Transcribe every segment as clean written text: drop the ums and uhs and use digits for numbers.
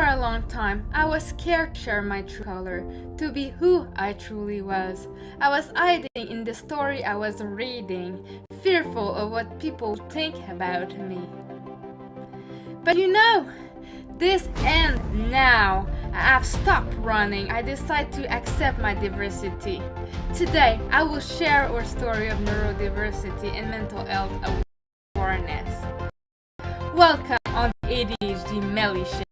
a long time, I was scared to share my true color, to be who I truly was. I was hiding in the story I was reading, fearful of what people would think about me. But this ends now. I have stopped running. I decide to accept my diversity. Today, I will share our story of neurodiversity and mental health awareness. Welcome on the ADHD Melly Show.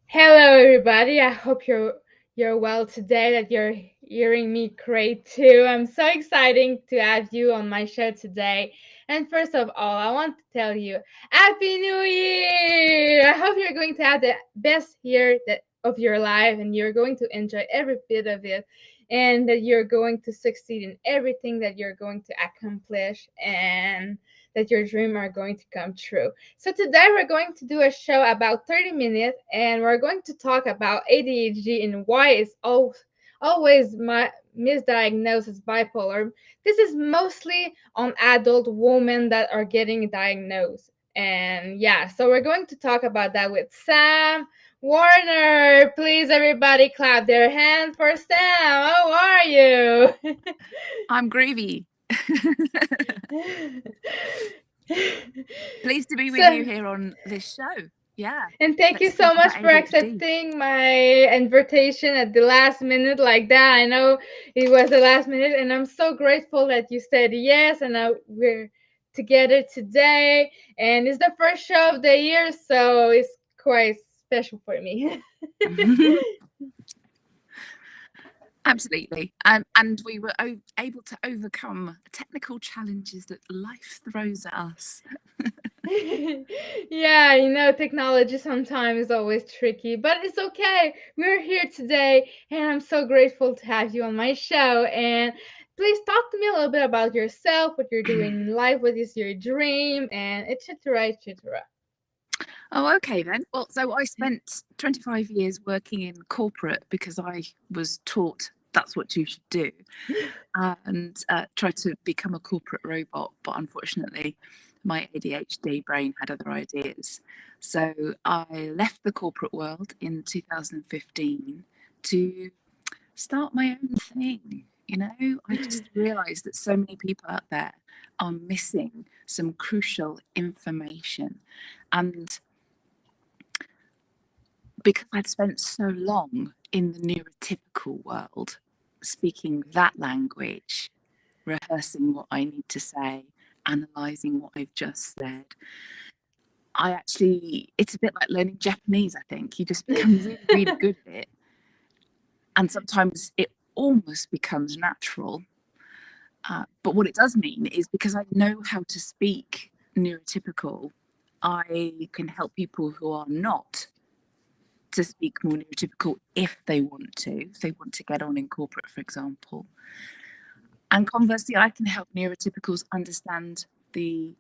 Hello, everybody. I hope you're well today. That you're hearing me great too. I'm so excited to have you on my show today. And first of all, I want to tell you Happy New Year! I hope you're going to have the best year of your life, and you're going to enjoy every bit of it, and that you're going to succeed in everything that you're going to accomplish, and that your dreams are going to come true. So today we're going to do a show about 30 minutes, and we're going to talk about ADHD and why it's always misdiagnosed as bipolar. This is mostly on adult women that are getting diagnosed. And yeah, so we're going to talk about that with Sam Warner. Please, everybody, clap their hands for Sam. How are you? I'm groovy. Pleased to be with you here on this show. Yeah. And thank you so much for accepting my invitation at the last minute like that. I know it was the last minute, and I'm so grateful that you said yes. And we're together today, and it's the first show of the year, so it's quite special for me. Absolutely. And we were able to overcome technical challenges that life throws at us. Yeah, technology sometimes is always tricky, but it's okay. We're here today, and I'm so grateful to have you on my show. And please talk to me a little bit about yourself, what you're doing in life, what is your dream, and etc. etc. Oh, okay then. Well, so I spent 25 years working in corporate because I was taught that's what you should do, and tried to become a corporate robot, but unfortunately my ADHD brain had other ideas. So I left the corporate world in 2015 to start my own thing. I just realized that so many people out there are missing some crucial information. And because I'd spent so long in the neurotypical world, speaking that language, rehearsing what I need to say, analysing what I've just said, it's a bit like learning Japanese, I think. You just become really, really good at it. And sometimes it almost becomes natural. But what it does mean is because I know how to speak neurotypical, I can help people who are not to speak more neurotypical if they want to get on in corporate, for example. And conversely, I can help neurotypicals understand the,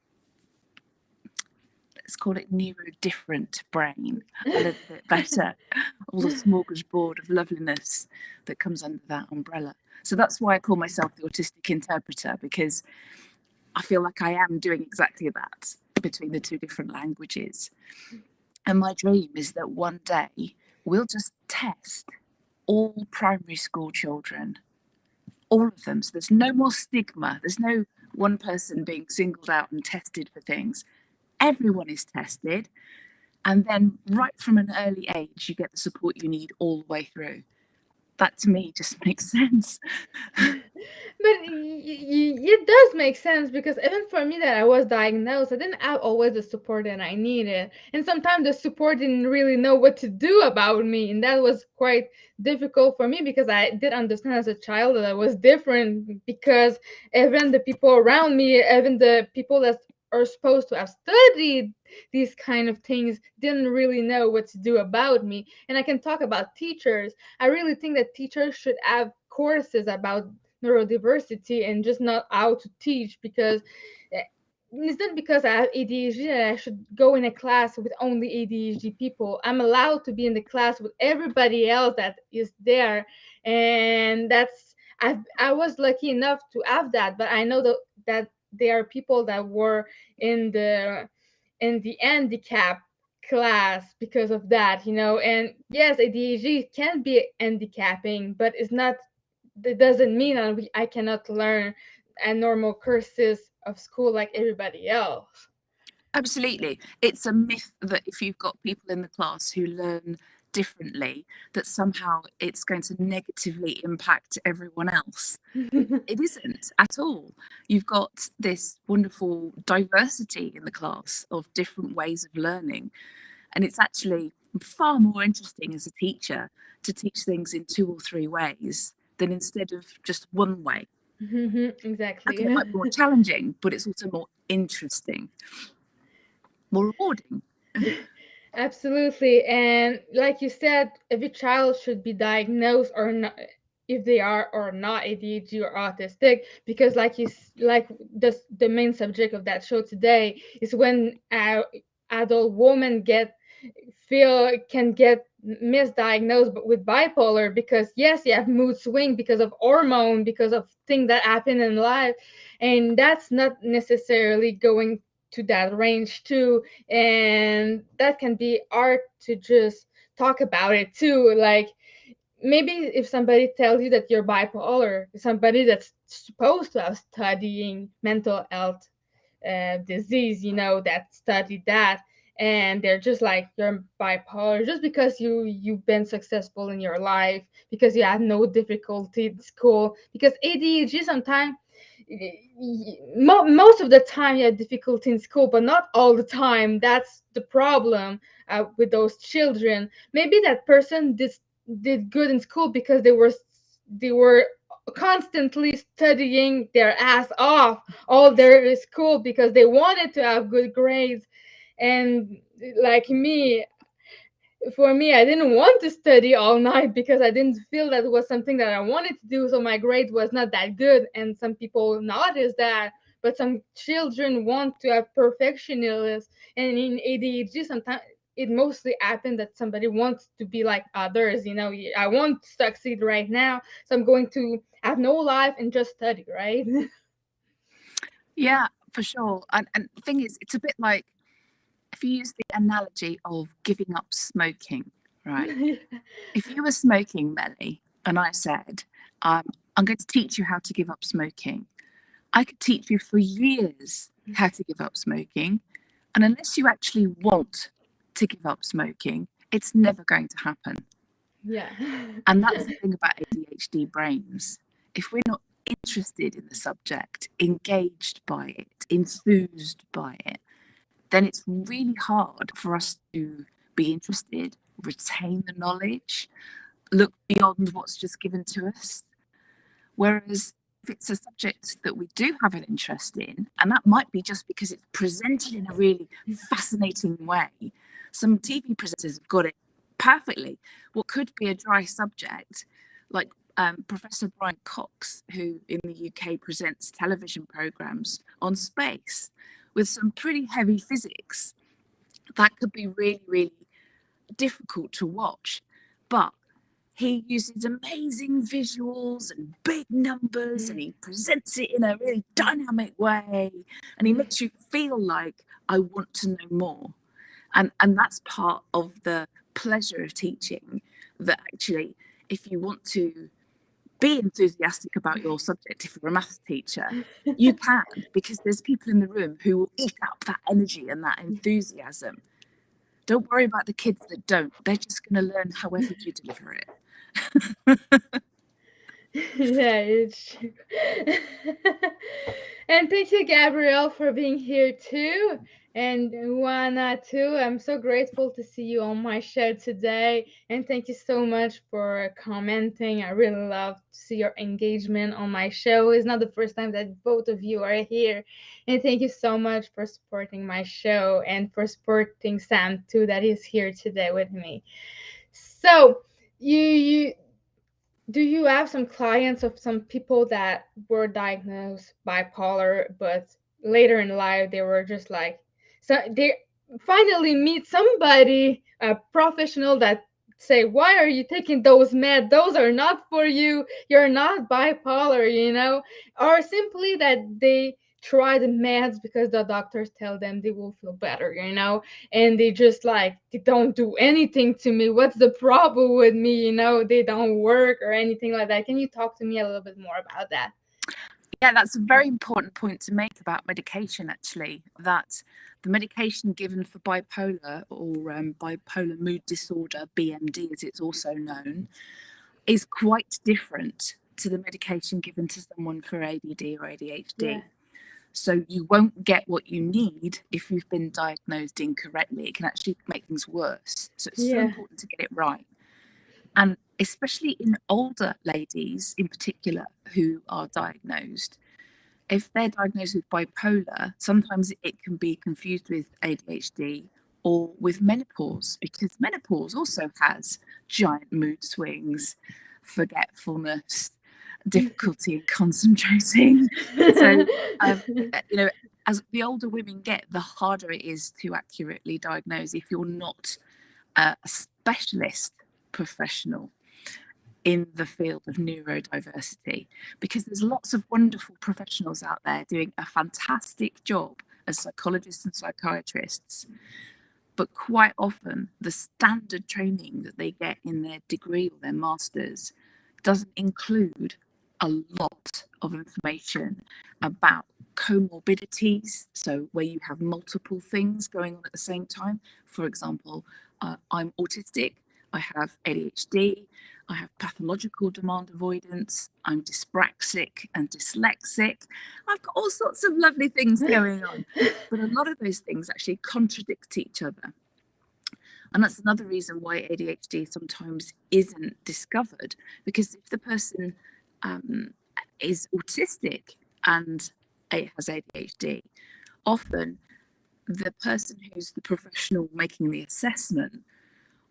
let's call it neurodifferent brain a little bit better, all the smorgasbord of loveliness that comes under that umbrella. So that's why I call myself the autistic interpreter, because I feel like I am doing exactly that between the two different languages. And my dream is that one day we'll just test all primary school children, all of them. So there's no more stigma. There's no one person being singled out and tested for things. Everyone is tested. And then right from an early age, you get the support you need all the way through. That to me just makes sense. But it does make sense, because even for me that I was diagnosed, I didn't have always the support that I needed. And sometimes the support didn't really know what to do about me. And that was quite difficult for me, because I did understand as a child that I was different, because even the people around me, even the people that are supposed to have studied these kind of things, didn't really know what to do about me. And I can talk about teachers. I really think that teachers should have courses about neurodiversity and just not how to teach, because it's not because I have ADHD that I should go in a class with only ADHD people. I'm allowed to be in the class with everybody else that is there, and I was lucky enough to have that. But I know that there are people that were in the in the handicap class because of that, you know. And yes, ADHD can be handicapping, but it's not. That doesn't mean I cannot learn a normal courses of school like everybody else. Absolutely. It's a myth that if you've got people in the class who learn differently, that somehow it's going to negatively impact everyone else. It isn't at all. You've got this wonderful diversity in the class of different ways of learning. And it's actually far more interesting as a teacher to teach things in two or three ways than instead of just one way. Exactly. Okay, it might be more challenging, but it's also more interesting, more rewarding. Absolutely. And like you said, every child should be diagnosed or not, if they are or not ADHD or autistic, because like the main subject of that show today is when adult women can get misdiagnosed with bipolar, because yes, you have mood swing because of hormone, because of things that happen in life, and that's not necessarily going to that range too. And that can be hard to just talk about it too. Like, maybe if somebody tells you that you're bipolar, somebody that's supposed to have studying mental health disease, you know, that studied that, and they're just like, you're bipolar just because you've been successful in your life, because you had no difficulty in school, because ADHD sometimes, most of the time you have difficulty in school, but not all the time. That's the problem with those children. Maybe that person did good in school because they were constantly studying their ass off all their school because they wanted to have good grades. And like me, for me, I didn't want to study all night because I didn't feel that was something that I wanted to do. So my grade was not that good. And some people notice that, but some children want to have perfectionism. And in ADHD, sometimes it mostly happens that somebody wants to be like others. You know, I want to succeed right now, so I'm going to have no life and just study, right? Yeah, for sure. And the thing is, it's a bit like if you use the analogy of giving up smoking, right? If you were smoking, Melly, and I said, I'm going to teach you how to give up smoking, I could teach you for years how to give up smoking. And unless you actually want to give up smoking, it's never going to happen. Yeah. And that's the thing about ADHD brains. If we're not interested in the subject, engaged by it, enthused by it, then it's really hard for us to be interested, retain the knowledge, look beyond what's just given to us. Whereas if it's a subject that we do have an interest in, and that might be just because it's presented in a really fascinating way, some TV presenters have got it perfectly. What could be a dry subject, like Professor Brian Cox, who in the UK presents television programs on space with some pretty heavy physics, that could be really, really difficult to watch. But he uses amazing visuals and big numbers and he presents it in a really dynamic way and he makes you feel like I want to know more. And that's part of the pleasure of teaching, that actually if you want to be enthusiastic about your subject, if you're a maths teacher, you can, because there's people in the room who will eat up that energy and that enthusiasm. Don't worry about the kids that don't. They're just going to learn however you deliver it. Yeah, it's true. And thank you, Gabrielle, for being here too. And Juana too. I'm so grateful to see you on my show today. And thank you so much for commenting. I really love to see your engagement on my show. It's not the first time that both of you are here. And thank you so much for supporting my show and for supporting Sam too, that is here today with me. So you do you have some clients of some people that were diagnosed bipolar, but later in life they were just like, so they finally meet somebody, a professional, that say, why are you taking those meds? Those are not for you. You're not bipolar, you know? Or simply that they try the meds because the doctors tell them they will feel better, and they just like, they don't do anything to me. What's the problem with me? They don't work or anything like that. Can you talk to me a little bit more about that? Yeah, that's a very important point to make about medication, actually, that the medication given for bipolar or bipolar mood disorder, BMD as it's also known, is quite different to the medication given to someone for ADD or ADHD. Yeah. So you won't get what you need if you've been diagnosed incorrectly. It can actually make things worse. So it's so Yeah. important to get it right. And especially in older ladies in particular who are diagnosed, if they're diagnosed with bipolar, sometimes it can be confused with ADHD or with menopause, because menopause also has giant mood swings, forgetfulness, difficulty in concentrating. So, you know, as the older women get, the harder it is to accurately diagnose if you're not a specialist professional in the field of neurodiversity, because there's lots of wonderful professionals out there doing a fantastic job as psychologists and psychiatrists, but quite often the standard training that they get in their degree or their masters doesn't include a lot of information about comorbidities, so where you have multiple things going on at the same time. For example, I'm autistic, I have ADHD, I have pathological demand avoidance, I'm dyspraxic and dyslexic. I've got all sorts of lovely things going on, but a lot of those things actually contradict each other. And that's another reason why ADHD sometimes isn't discovered, because if the person is autistic and it has ADHD, often the person who's the professional making the assessment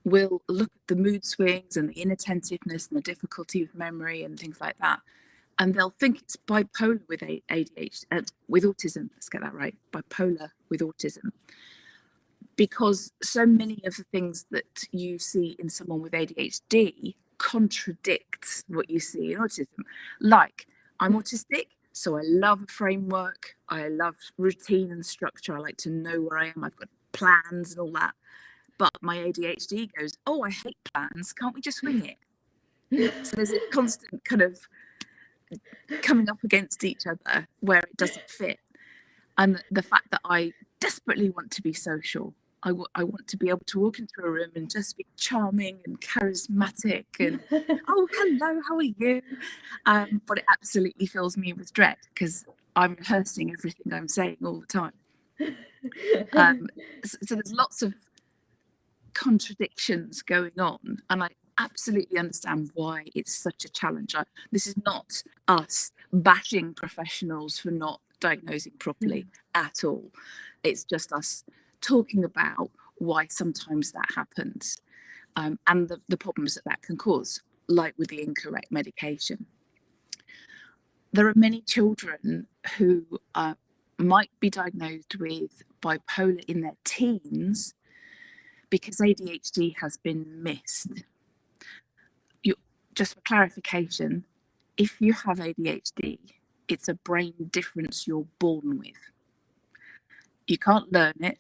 will look at the mood swings and the inattentiveness and the difficulty of memory and things like that, and they'll think it's bipolar with ADHD, with autism. Let's get that right. Bipolar with autism, because so many of the things that you see in someone with ADHD contradict what you see in autism. Like, I'm autistic, so I love a framework, I love routine and structure, I like to know where I am, I've got plans and all that. But my ADHD goes, oh, I hate plans, can't we just wing it? So there's a constant kind of coming up against each other where it doesn't fit. And the fact that I desperately want to be social, I want to be able to walk into a room and just be charming and charismatic and, oh, hello, how are you? But it absolutely fills me with dread because I'm rehearsing everything I'm saying all the time. So there's lots of contradictions going on, and I absolutely understand why it's such a challenge. This is not us bashing professionals for not diagnosing properly at all. It's just us talking about why sometimes that happens, and the problems that can cause, like with the incorrect medication. There are many children who might be diagnosed with bipolar in their teens because ADHD has been missed. Just for clarification, if you have ADHD, it's a brain difference you're born with. You can't learn it,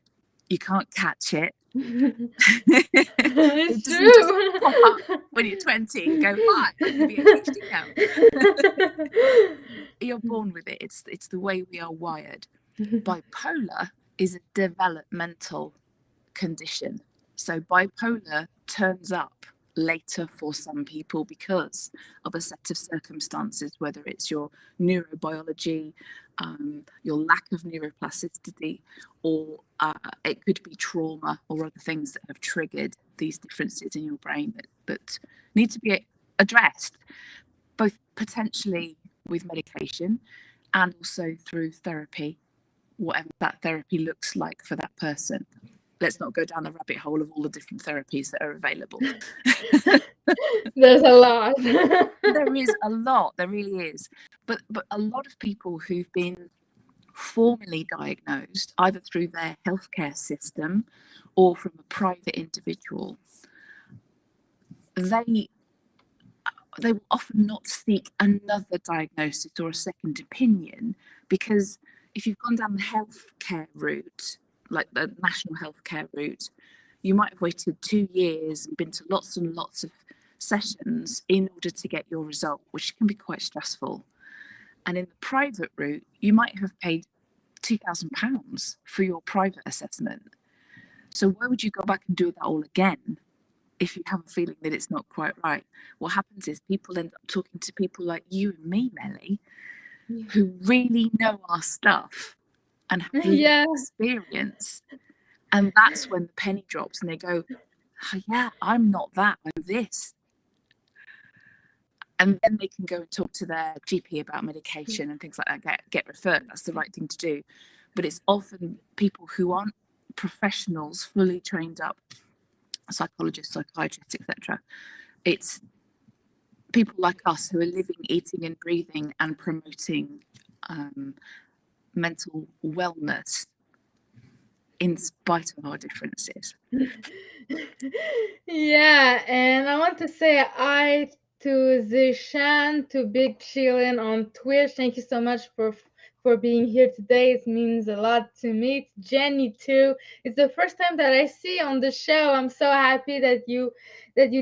you can't catch it. It It's doesn't just true. pop up when you're 20 and go, hi, I can be ADHD now. You're born with it. It's the way we are wired. Bipolar is a developmental condition. So bipolar turns up later for some people because of a set of circumstances, whether it's your neurobiology, your lack of neuroplasticity, or it could be trauma or other things that have triggered these differences in your brain that need to be addressed, both potentially with medication and also through therapy, whatever that therapy looks like for that person. Let's not go down the rabbit hole of all the different therapies that are available. There's a lot. There is a lot, there really is. But a lot of people who've been formally diagnosed, either through their healthcare system or from a private individual, they will often not seek another diagnosis or a second opinion because if you've gone down the healthcare route, like the national healthcare route, you might have waited 2 years and been to lots and lots of sessions in order to get your result, which can be quite stressful. And in the private route, you might have paid £2,000 for your private assessment. So why would you go back and do that all again if you have a feeling that it's not quite right? What happens is people end up talking to people like you and me, Melly, who really know our stuff and have lived experience. And that's when the penny drops and they go, oh, yeah, I'm not that, I'm this. And then they can go and talk to their GP about medication and things like that, get referred. That's the right thing to do. But it's often people who aren't professionals, fully trained up, psychologists, psychiatrists, etc. It's people like us who are living, eating and breathing and promoting mental wellness in spite of our differences. Yeah, and I want to say hi to Zishan, to Big Chillin on Twitch. Thank you so much for being here today. It means a lot to me. Jenny too. It's the first time that I see on the show. I'm so happy that you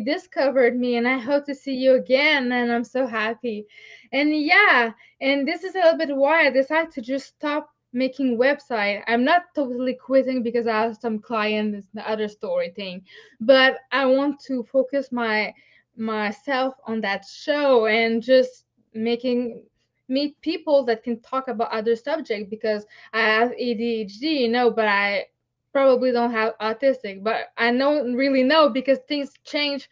discovered me, and I hope to see you again. And I'm so happy. And yeah, and this is a little bit why I decided to just stop making website. I'm not totally quitting because I have some clients. It's the other story thing, but I want to focus myself on that show and just making meet people that can talk about other subject because I have ADHD, but I probably don't have autistic, but I don't really know because things change.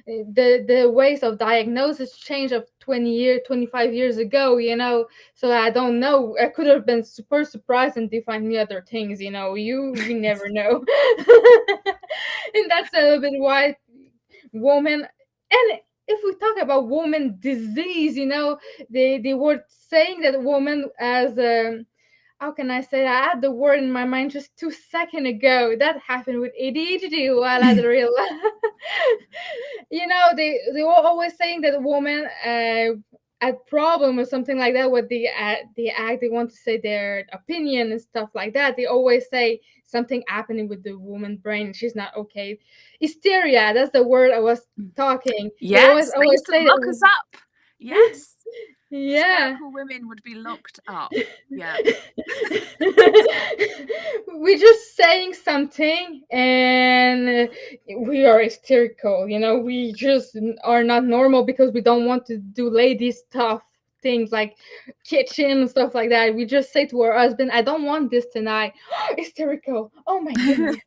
The ways of diagnosis change of 20 years 25 years ago, so I don't know. I could have been super surprised and they find me other things, you never know. And that's a little bit why woman. And if we talk about woman disease, they were saying that woman as how can I say that? I had the word in my mind just 2 seconds ago. That happened with ADHD while I real. They were always saying that a woman had problem or something like that. What they want to say their opinion and stuff like that. They always say something happening with the woman brain. She's not okay. Hysteria. That's the word I was talking. Yes, they always used to say lock that. us up. Yes. Yeah. Hysterical women would be locked up. Yeah. We're just saying something and we are hysterical, we just are not normal because we don't want to do lady stuff, things like kitchen and stuff like that. We just say to our husband, I don't want this tonight. Hysterical. Oh my goodness.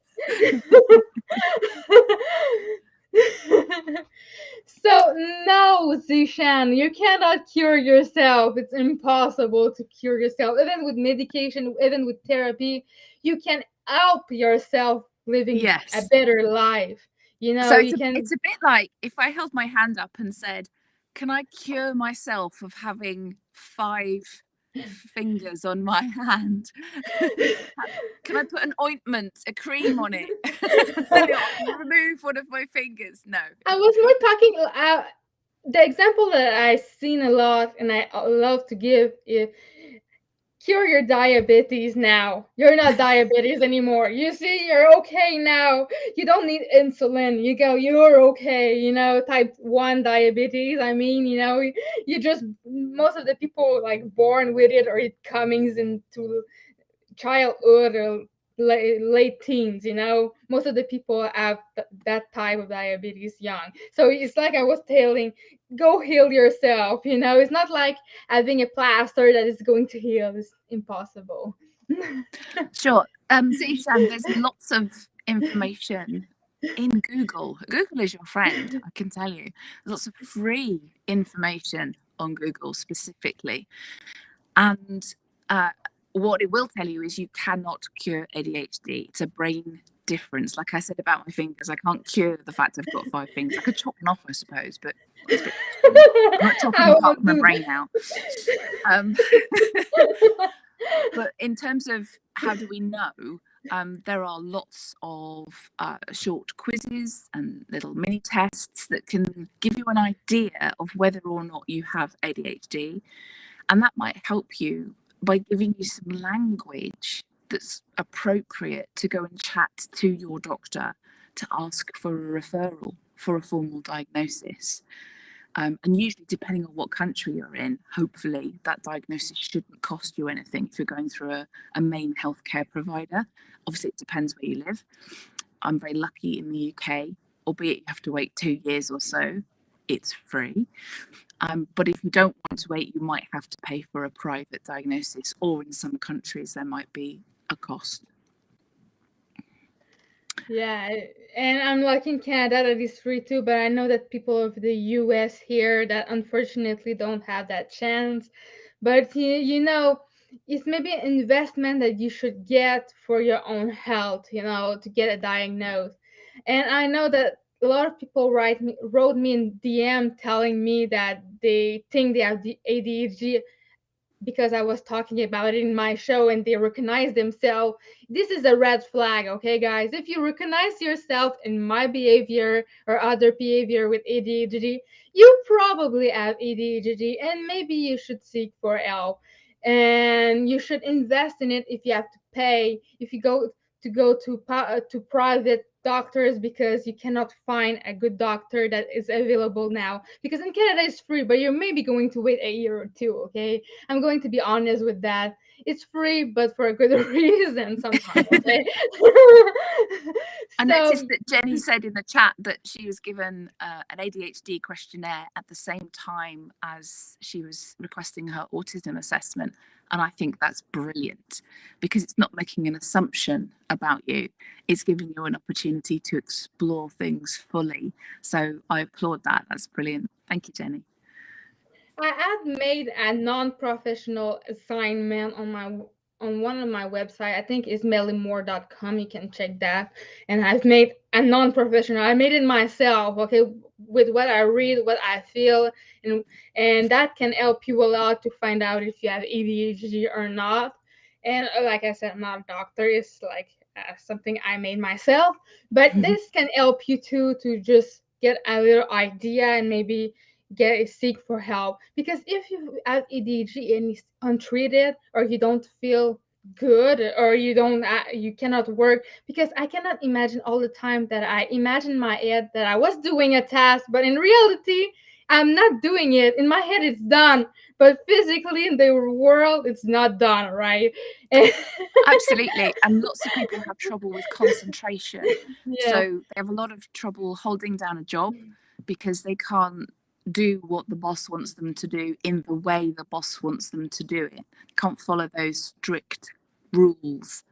So no, Zishan, you cannot cure yourself. It's impossible to cure yourself. Even with medication, even with therapy, you can help yourself living a Yes. better life. So You can. it's a bit like if I held my hand up and said, can I cure myself of having 5 fingers on my hand? Can I put an ointment, a cream on it? And it'll remove one of my fingers? No. I was more talking. The example that I've seen a lot and I love to give is cure your diabetes now. You're not diabetes anymore. You see, you're okay now. You don't need insulin. You're okay, type 1 diabetes. I mean, you just, most of the people like born with it or it comes into childhood or late teens, most of the people have that type of diabetes young. So it's like I was telling, go heal yourself. It's not like having a plaster that is going to heal. It's impossible. Sure. Zishan, there's lots of information in Google. Google is your friend, I can tell you. There's lots of free information on Google specifically. And what it will tell you is you cannot cure ADHD. It's a brain difference. Like I said about my fingers, I can't cure the fact I've got 5 fingers. I could chop them off, I suppose, but it's a bit extreme. I'm not chopping them apart from my brain now. But in terms of how do we know, there are lots of short quizzes and little mini tests that can give you an idea of whether or not you have ADHD. And that might help you by giving you some language that's appropriate to go and chat to your doctor to ask for a referral for a formal diagnosis. And usually, depending on what country you're in, hopefully that diagnosis shouldn't cost you anything if you're going through a main healthcare provider. Obviously, it depends where you live. I'm very lucky in the UK, albeit you have to wait 2 years or so. It's free. But if you don't want to wait, you might have to pay for a private diagnosis, or in some countries, there might be a cost. Yeah, and I'm lucky in Canada that is free too, but I know that people of the US here that unfortunately don't have that chance. But it's maybe an investment that you should get for your own health, to get it diagnosed. And I know that a lot of people wrote me in DM telling me that they think they have the ADHD because I was talking about it in my show and they recognize themselves. This is a red flag, okay, guys? If you recognize yourself in my behavior or other behavior with ADHD, you probably have ADHD and maybe you should seek for help. And you should invest in it if you have to pay. If you go to private doctors because you cannot find a good doctor that is available now. Because in Canada it's free, but you're maybe going to wait a year or two, okay? I'm going to be honest with that. It's free, but for a good reason sometimes, okay? I So, noticed that Jenny said in the chat that she was given an ADHD questionnaire at the same time as she was requesting her autism assessment. And I think that's brilliant because it's not making an assumption about you, it's giving you an opportunity to explore things fully. So I applaud that. That's brilliant. Thank you, Jenny. I have made a non-professional assignment on one of my website. I think it's mellymore.com. You can check that. And I've made a non-professional. I made it myself, okay, with what I read, what I feel, and that can help you a lot to find out if you have ADHD or not. And like I said, I'm not a doctor. It's like something I made myself. But this can help you too to just get a little idea and maybe seek for help, because if you have ADHD and it's untreated or you don't feel good or you cannot work, because I cannot imagine all the time that I imagine in my head that I was doing a task, but in reality I'm not doing it. In my head it's done, but physically in the world it's not done, right? Absolutely. And lots of people have trouble with concentration. Yeah. So they have a lot of trouble holding down a job because they can't do what the boss wants them to do in the way the boss wants them to do it. They can't follow those strict rules.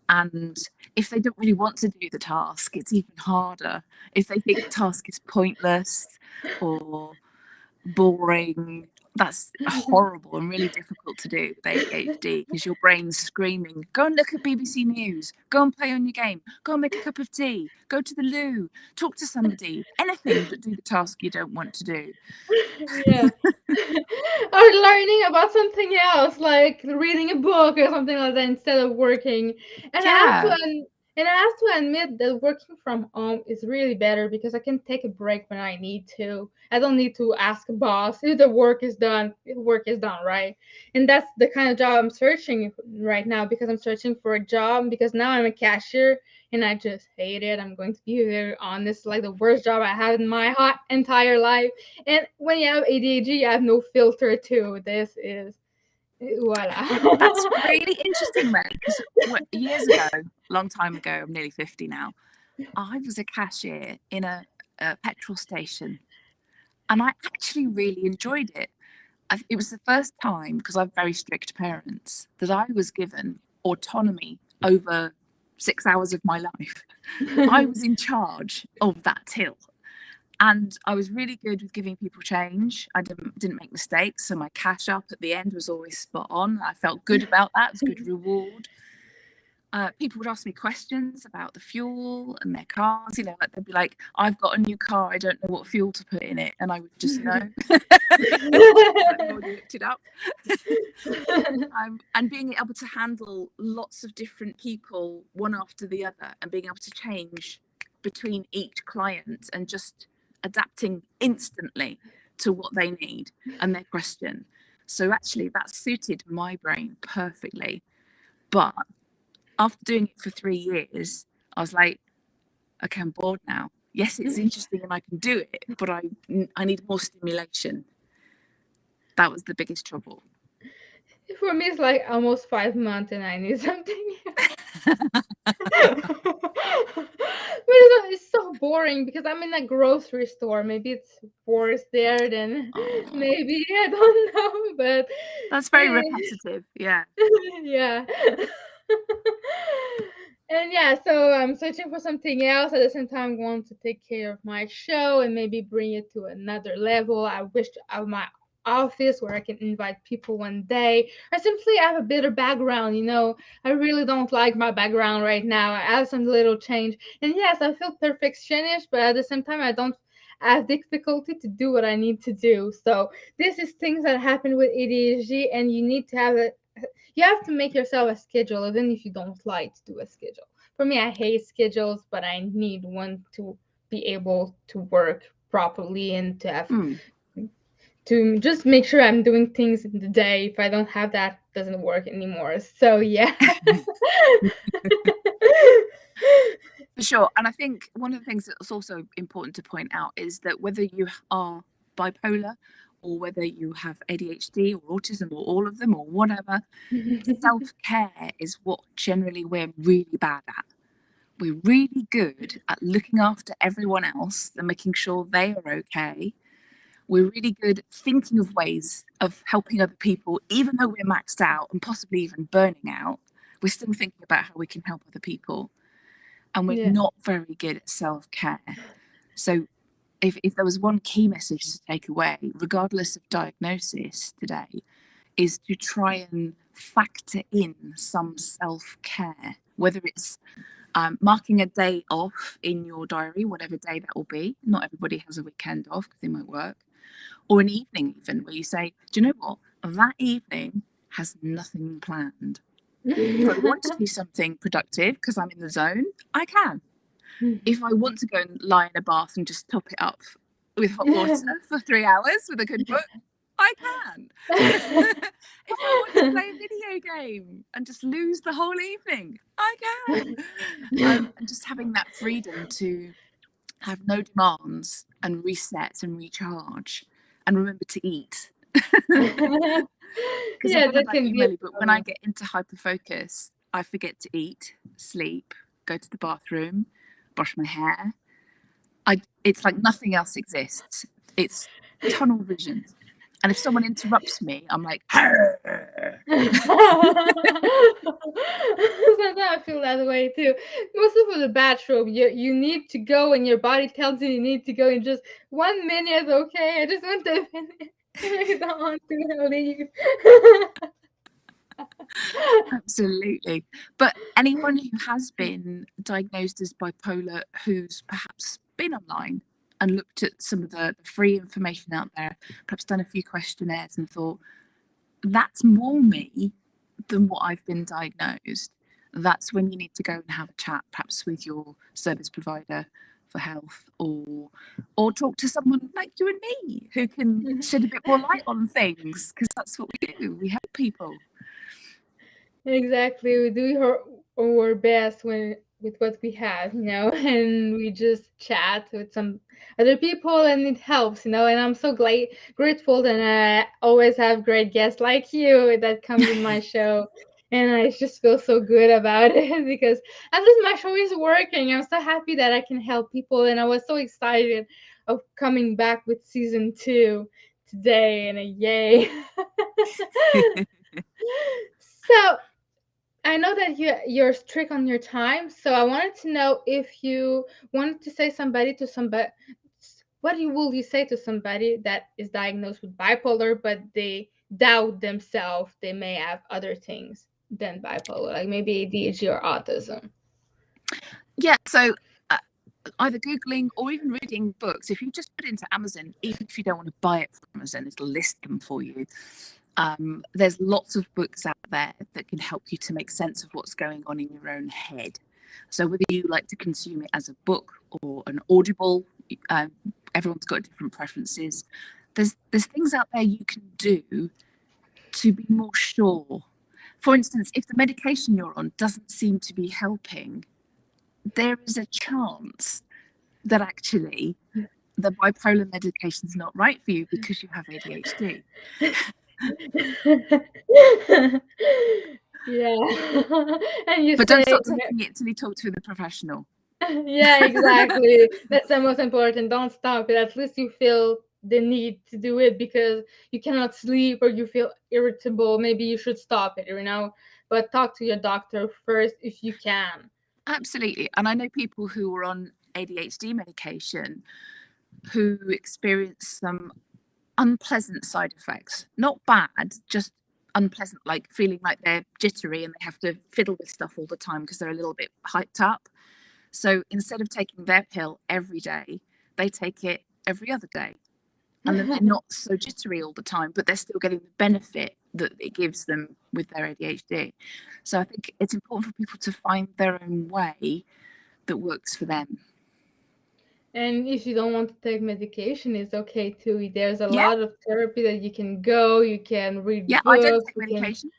And if they don't really want to do the task, it's even harder. If they think the task is pointless or boring, that's horrible and really difficult to do with ADHD because your brain's screaming, go and look at BBC News, go and play on your game, go and make a cup of tea, go to the loo, talk to somebody, anything but do the task you don't want to do. Yeah. Or learning about something else, like reading a book or something like that instead of working. And I have to Yeah, and I have to admit that working from home is really better because I can take a break when I need to. I don't need to ask a boss if the work is done. If work is done, right? And that's the kind of job I'm searching right now, because I'm searching for a job because now I'm a cashier and I just hate it. I'm going to be very honest, like the worst job I had in my entire life. And when you have ADHD, you have no filter too. This is that's voila. really interesting, Melly, because years ago, long time ago, I'm nearly 50 now, I was a cashier in a petrol station and I actually really enjoyed it. It was the first time, because I have very strict parents, that I was given autonomy over 6 hours of my life. I was in charge of that till. And I was really good with giving people change. I didn't make mistakes, so my cash up at the end was always spot on. I felt good about that. It was a good reward. People would ask me questions about the fuel and their cars. You know, like they'd be like, "I've got a new car. I don't know what fuel to put in it," and I would just know. I've already looked it up. And being able to handle lots of different people one after the other, and being able to change between each client and just adapting instantly to what they need and their question. So actually that suited my brain perfectly. But after doing it for 3 years, I was like, okay, I'm bored now. Yes, it's interesting and I can do it, but I need more stimulation. That was the biggest trouble. For me, it's like almost 5 months, and I need something else. But it's so boring because I'm in a grocery store. Maybe it's worse there than Oh, maybe, I don't know, but that's very repetitive. Yeah. yeah. And yeah, so I'm searching for something else. At the same time, I want to take care of my show and maybe bring it to another level. I wish to have my office where I can invite people one day. I simply have a better background, you know. I really don't like my background right now. I have some little change. And yes, I feel perfectionist, but at the same time, I don't have difficulty to do what I need to do. So this is things that happen with ADHD, and you need to have a you have to make yourself a schedule, even if you don't like to do a schedule. For me, I hate schedules, but I need one to be able to work properly and to have Mm. to just make sure I'm doing things in the day. If I don't have that, it doesn't work anymore. So yeah. For sure. And I think one of the things that's also important to point out is that whether you are bipolar or whether you have ADHD or autism or all of them or whatever, self care is what generally we're really bad at. We're really good at looking after everyone else and making sure they are okay. We're really good at thinking of ways of helping other people, even though we're maxed out and possibly even burning out. We're still thinking about how we can help other people. And we're Yeah. not very good at self care. So, if there was one key message to take away, regardless of diagnosis today, is to try and factor in some self care, whether it's marking a day off in your diary, whatever day that will be. Not everybody has a weekend off because they might work, or an evening, even where you say, do you know what? That evening has nothing planned. If I want to do something productive because I'm in the zone, I can. If I want to go and lie in a bath and just top it up with hot water for 3 hours with a good book, I can. If I want to play a video game and just lose the whole evening, I can. And just having that freedom to have no demands and reset and recharge and remember to eat. Because I Yeah, don't know that about can you, be a Melly, but when I problem. get into hyperfocus, I forget to eat, sleep, go to the bathroom, brush my hair. It's like nothing else exists. It's tunnel vision. And if someone interrupts me, I'm like, "Arr." Sometimes I feel that way too. Most of the bathroom, you need to go, and your body tells you need to go in just 1 minute. Okay, I just want to finish. I don't want to leave. Absolutely. But anyone who has been diagnosed as bipolar, who's perhaps been online and looked at some of the free information out there, perhaps done a few questionnaires and thought, that's more me than what I've been diagnosed. That's when you need to go and have a chat, perhaps with your service provider for health, or talk to someone like you and me who can shed a bit more light on things, because that's what we do. We help people. Exactly. We do our best when with what we have, and we just chat with some other people, and it helps, And I'm so grateful that I always have great guests like you that comes in my show, and I just feel so good about it because at least my show is working. I'm so happy that I can help people, and I was so excited of coming back with season 2 today, and yay! So I know that you're strict on your time, so I wanted to know if you wanted to say somebody, what will you say to somebody that is diagnosed with bipolar, but they doubt themselves they may have other things than bipolar, like maybe ADHD or autism? Yeah, so either Googling or even reading books, if you just put into Amazon, even if you don't want to buy it from Amazon, it'll list them for you. There's lots of books out there that can help you to make sense of what's going on in your own head. So whether you like to consume it as a book or an audible, everyone's got different preferences. There's things out there you can do to be more sure. For instance, if the medication you're on doesn't seem to be helping, there is a chance that actually the bipolar medication is not right for you because you have ADHD. Yeah. And you But don't say, stop taking it till you talk to the professional. yeah, exactly. That's the most important. Don't stop it. At least you feel the need to do it because you cannot sleep or you feel irritable. Maybe you should stop it, you know? But talk to your doctor first if you can. Absolutely. And I know people who are on ADHD medication who experience some unpleasant side effects. Not bad, just unpleasant, like feeling like they're jittery and they have to fiddle with stuff all the time because they're a little bit hyped up. So instead of taking their pill every day, they take it every other day. And then they're not so jittery all the time, but they're still getting the benefit that it gives them with their ADHD. So I think it's important for people to find their own way that works for them. And if you don't want to take medication, it's okay too. There's a Yeah, lot of therapy that you can go, you can read yeah, I don't books, take you can. medication.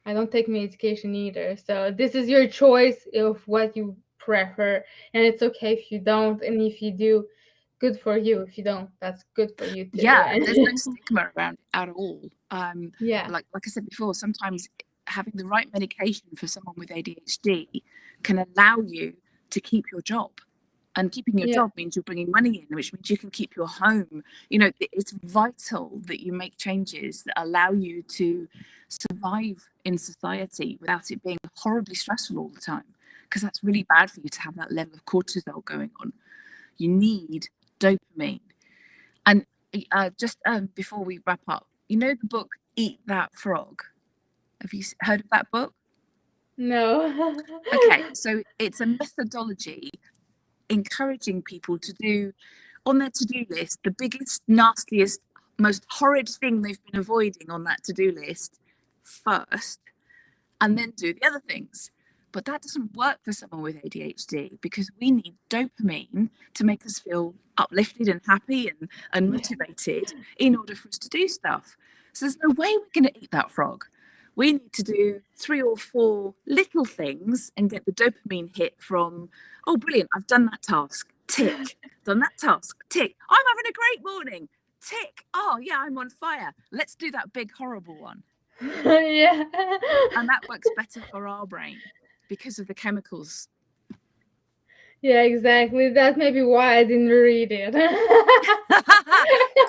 I don't take medication either. So this is your choice of what you prefer. And it's okay if you don't. And if you do, good for you. If you don't, that's good for you too. Yeah, there's no stigma around it at all. Yeah. Like I said before, sometimes having the right medication for someone with ADHD can allow you to keep your job. And keeping your Yeah. job means you're bringing money in, which means you can keep your home. You know, it's vital that you make changes that allow you to survive in society without it being horribly stressful all the time, because that's really bad for you to have that level of cortisol going on. You need dopamine. And just before we wrap up, you know the book Eat That Frog? Have you heard of that book? No. Okay, so it's a methodology encouraging people to do on their to-do list the biggest, nastiest, most horrid thing they've been avoiding on that to-do list first, and then do the other things. But that doesn't work for someone with ADHD because we need dopamine to make us feel uplifted and happy and motivated in order for us to do stuff. So there's no way we're going to eat that frog. We need to do 3 or 4 little things and get the dopamine hit from, oh, brilliant, I've done that task, tick. Done that task, tick. I'm having a great morning, tick. Oh, yeah, I'm on fire. Let's do that big, horrible one. Yeah. And that works better for our brain because of the chemicals. Yeah, exactly. That may be why I didn't read it.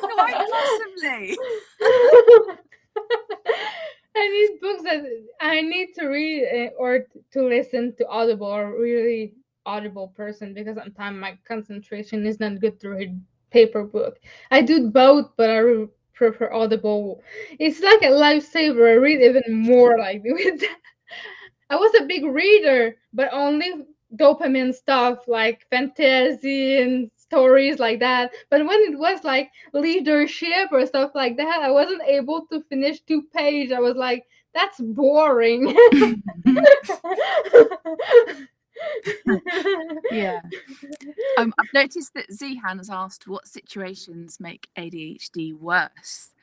Quite possibly. I need books that I need to read or to listen to Audible or really Audible person because sometimes my concentration is not good to read paper book. I do both, but I prefer Audible. It's like a lifesaver. I read even more like with I was a big reader, but only dopamine stuff like fantasy and stories like that. But when it was like leadership or stuff like that, I wasn't able to finish 2 pages. I was like, that's boring. Yeah. I've noticed that Zihan has asked what situations make ADHD worse.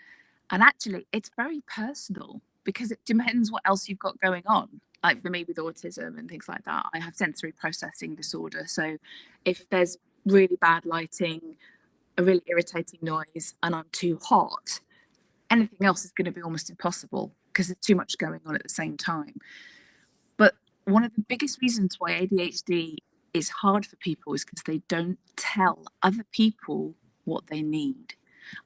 And actually, it's very personal because it depends what else you've got going on. Like for me with autism and things like that, I have sensory processing disorder. So if there's really bad lighting, a really irritating noise, and I'm too hot, anything else is going to be almost impossible because there's too much going on at the same time. But one of the biggest reasons why ADHD is hard for people is because they don't tell other people what they need.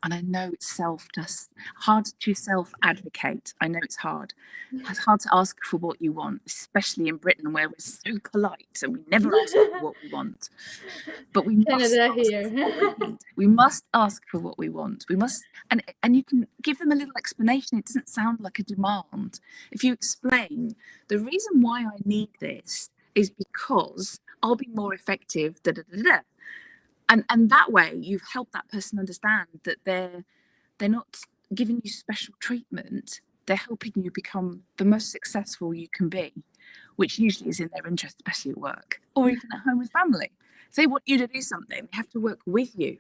And I know it's hard to self-advocate. I know it's hard. It's hard to ask for what you want, especially in Britain where we're so polite and we never ask for what we want. But we must Canada ask here. for what we need. We must ask for what we want. We must, and you can give them a little explanation. It doesn't sound like a demand. If you explain the reason why I need this is because I'll be more effective. Da da da da. And that way you've helped that person understand that they're not giving you special treatment. They're helping you become the most successful you can be, which usually is in their interest, especially at work or even at home with family. If they want you to do something, they have to work with you,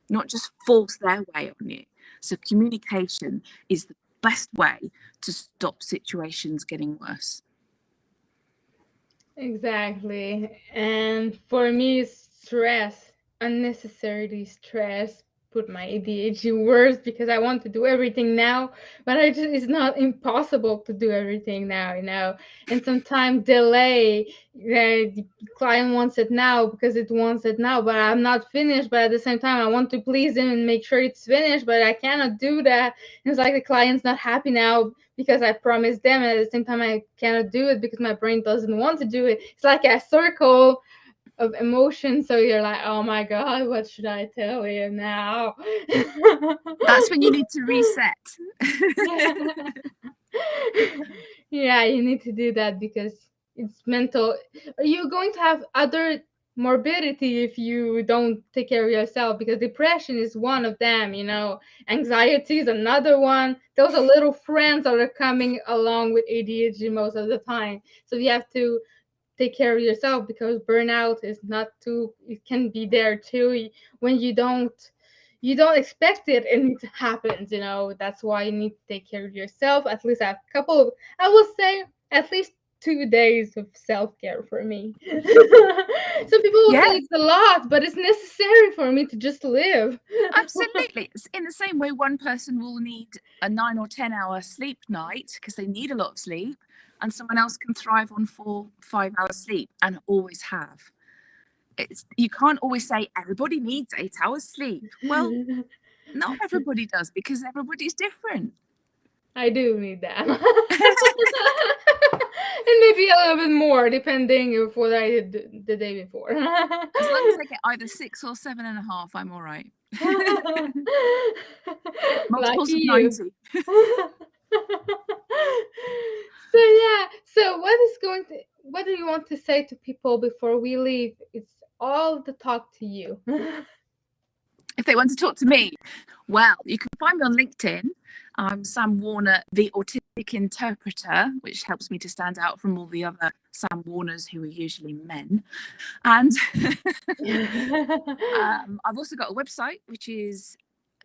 not just force their way on you. So communication is the best way to stop situations getting worse. Exactly. And for me, stress, unnecessarily stress, put my ADHD worse because I want to do everything now, but it's not impossible to do everything now. And sometimes delay, the client wants it now because it wants it now, but I'm not finished. But at the same time, I want to please them and make sure it's finished, but I cannot do that. It's like the client's not happy now because I promised them, and at the same time I cannot do it because my brain doesn't want to do it. It's like a circle of emotions. So you're like, oh my god, what should I tell you now? That's when you need to reset. Yeah, you need to do that because it's mental. You're going to have other morbidity if you don't take care of yourself, because depression is one of them, anxiety is another one. Those are little friends that are coming along with ADHD most of the time. So you have to take care of yourself, because burnout is not too, it can be there too when you don't expect it and it happens. That's why you need to take care of yourself. At least a couple of, I will say, at least 2 days of self-care for me. Some people will Yeah, say it's a lot, but it's necessary for me to just live. absolutely. It's in the same way one person will need a 9 or 10 hour sleep night because they need a lot of sleep, and someone else can thrive on 4-5 hours sleep and always have. You can't always say everybody needs 8 hours sleep. Well, not everybody does, because everybody's different. I do need that. And maybe a little bit more, depending of what I did the day before. As long as I get either 6 or 7.5, I'm all right. Multiples Lucky of you. 90. So yeah, so what do you want to say to people before we leave? It's all the talk to you. If they want to talk to me, well, you can find me on LinkedIn. I'm Sam Warner, the autistic interpreter, which helps me to stand out from all the other Sam Warners who are usually men. And I've also got a website, which is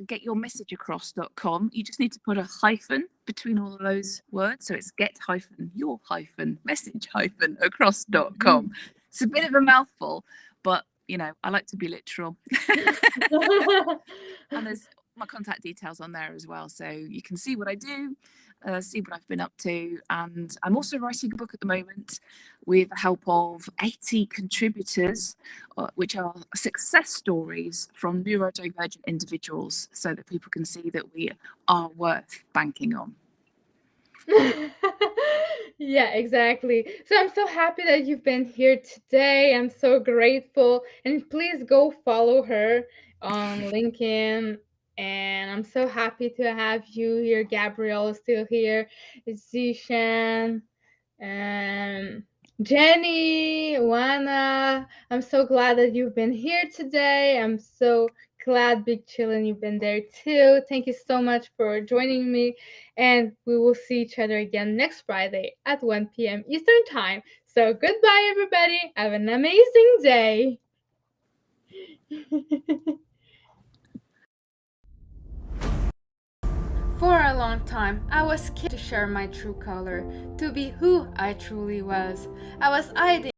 getyourmessageacross.com. You just need to put a hyphen between all of those words. So it's get-your-message-across.com. It's a bit of a mouthful, but I like to be literal. And there's my contact details on there as well, so you can see what I do, see what I've been up to. And I'm also writing a book at the moment with the help of 80 contributors, which are success stories from neurodivergent individuals, so that people can see that we are worth banking on. Yeah, exactly. So I'm so happy that you've been here today. I'm so grateful. And please go follow her on LinkedIn. And I'm so happy to have you here. Gabrielle is still here. Zishan, and Jenny, Juana. I'm so glad that you've been here today. I'm so glad, Big Chillin', you've been there too. Thank you so much for joining me. And we will see each other again next Friday at 1 p.m. Eastern Time. So goodbye, everybody. Have an amazing day. For a long time, I was scared to share my true color, to be who I truly was. I was hiding